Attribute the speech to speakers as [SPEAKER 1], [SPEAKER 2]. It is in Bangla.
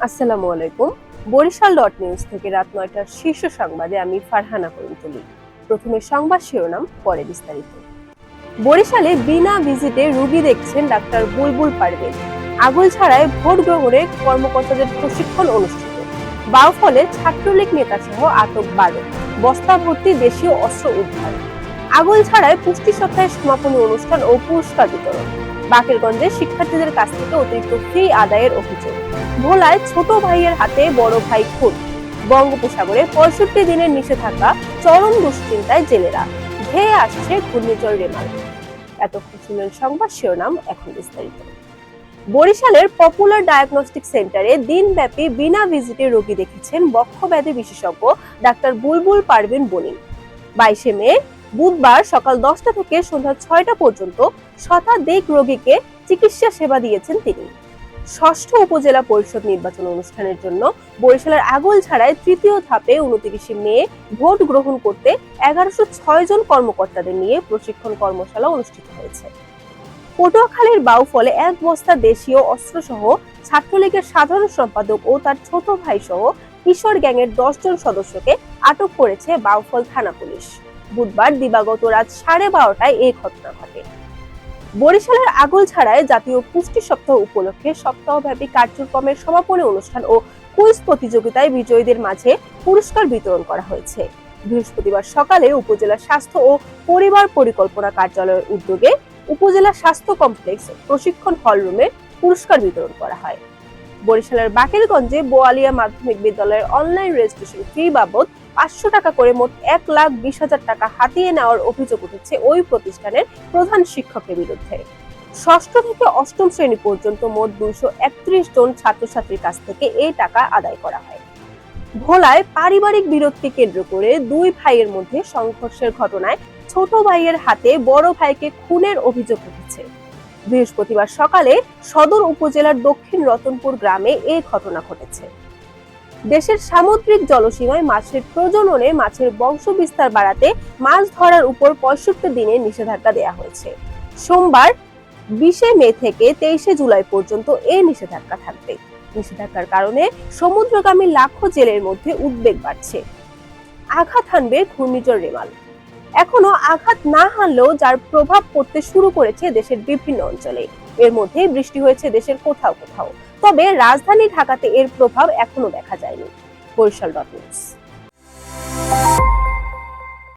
[SPEAKER 1] আসসালামু আলাইকুম। বরিশাল.নিউজ থেকে রাত ৯টার শীর্ষ সংবাদে আমি ফারহানা করিম তুলি। প্রথমে সংবাদ শিরোনাম, পরে বিস্তারিত। বরিশালে বিনা ভিজিটে রোগী দেখছেন ডাক্তার বুলবুল পারভীন। আগৈলঝাড়ায় ভোট গ্রহণে কর্মকর্তাদের প্রশিক্ষণ অনুষ্ঠিত। বাউফলে ছাত্রলীগ নেতা সহ আটক ১২, বস্তা ভর্তি দেশীয় অস্ত্র উদ্ধার। আগৈলঝাড়ায় পুষ্টি সপ্তাহের সমাপনী অনুষ্ঠান ও পুরস্কার বিতরণ। বাকেরগঞ্জে শিক্ষার্থীদের কাছ থেকে অতিরিক্ত ফি আদায়ের অভিযোগ। ভোলায় ছোট ভাইয়ের হাতে বড় ভাই খুন। বঙ্গোপসাগরে ৬৫ দিনের নিষেধাজ্ঞা, চরম দুশ্চিন্তায় জেলেরা। ধেয়ে আসছে ঘূর্ণিঝড় রেমাল। এতক্ষণ শুনলেন সংবাদ শিরোনাম, এখন বিস্তারিত। বরিশালের পপুলার ডায়াগনস্টিক সেন্টারে দিনব্যাপী বিনা ভিজিটে রোগী দেখেছেন বক্ষব্যাধি বিশেষজ্ঞ ডাক্তার বুলবুল পারভীন বনি। ২২ মে বুধবার সকাল ১০টা থেকে সন্ধ্যা ৬টা পর্যন্ত শতাধিক রোগীকে চিকিৎসা সেবা দিয়েছেন তিনি। ষষ্ঠ উপজেলা পরিষদ নির্বাচন অনুষ্ঠানের জন্য বরিশালের আগৈলঝাড়ায় তৃতীয় ধাপে ২৯ মে ভোট গ্রহণ করতে ১১০৬ জন কর্মকর্তাদের নিয়ে প্রশিক্ষণ কর্মশালা অনুষ্ঠিত হয়েছে। পটুয়াখালীর বাউফলে এক বস্তা দেশীয় অস্ত্রসহ ছাত্রলীগের সাধারণ সম্পাদক ও তার ছোট ভাই সহ কিশোর গ্যাংয়ের ১০ জন সদস্যকে আটক করেছে বাউফল থানা পুলিশ। বুধবার দিবাগত রাত ১২:৩০টায় এই ঘটনা ঘটে। বরিশালের আগৈলঝাড়ায় জাতীয় পুষ্টি সপ্তাহ উপলক্ষে সপ্তাহব্যাপী কার্যক্রমের সমাপনী অনুষ্ঠান ও কুইজ প্রতিযোগিতায় বিজয়ীদের মাঝে পুরস্কার বিতরণ করা হয়েছে। বৃহস্পতিবার সকালে উপজেলা স্বাস্থ্য ও পরিবার পরিকল্পনা কার্যালয়ের উদ্যোগে উপজেলা স্বাস্থ্য কমপ্লেক্স প্রশিক্ষণ হলরুমে পুরস্কার বিতরণ করা হয়। বরিশালের বাকেরগঞ্জে বোয়ালিয়া মাধ্যমিক বিদ্যালয়ের অনলাইন রেজিস্ট্রেশন ফি বাবদ ৫০০ টাকা করে মোট ১,২০,০০০ টাকা হাতিয়ে নেওয়ার অভিযোগ উঠেছে ওই প্রতিষ্ঠানের প্রধান শিক্ষকের বিরুদ্ধে। ষষ্ঠ থেকে অষ্টম শ্রেণী পর্যন্ত মোট ২৩১ জন ছাত্রছাত্রীর কাছ থেকে এই টাকা আদায় করা হয়। ভোলায় পারিবারিক বিরোধকে কেন্দ্র করে দুই ভাইয়ের মধ্যে সংঘর্ষের ঘটনায় ছোট ভাইয়ের হাতে বড় ভাইকে খুনের অভিযোগ উঠেছে। বৃহস্পতিবার সকালে সদর উপজেলার দক্ষিণ রতনপুর গ্রামে এই ঘটনা ঘটেছে। দেশের সামুদ্রিক জলসীমায় মাছের প্রজননে মাছের বংশ বিস্তার বাড়াতে মাছ ধরার উপর ৬৫ দিনের নিষেধাজ্ঞা দেওয়া হয়েছে। সোমবার ২০ মে থেকে ২৩ জুলাই পর্যন্ত এই নিষেধাজ্ঞা থাকবে। নিষেধাজ্ঞার কারণে সমুদ্রগামী লাখো জেলের মধ্যে উদ্বেগ বাড়ছে। আঘাত হানবে ঘূর্ণিঝড় রেমাল। এখনো আঘাত না হানলেও যার প্রভাব পড়তে শুরু করেছে দেশের বিভিন্ন অঞ্চলে। এর মধ্যে বৃষ্টি হয়েছে দেশের কোথাও কোথাও, তবে রাজধানী ঢাকাতে এর প্রভাব এখনো দেখা যায়নি। বরিশাল.নিউজ।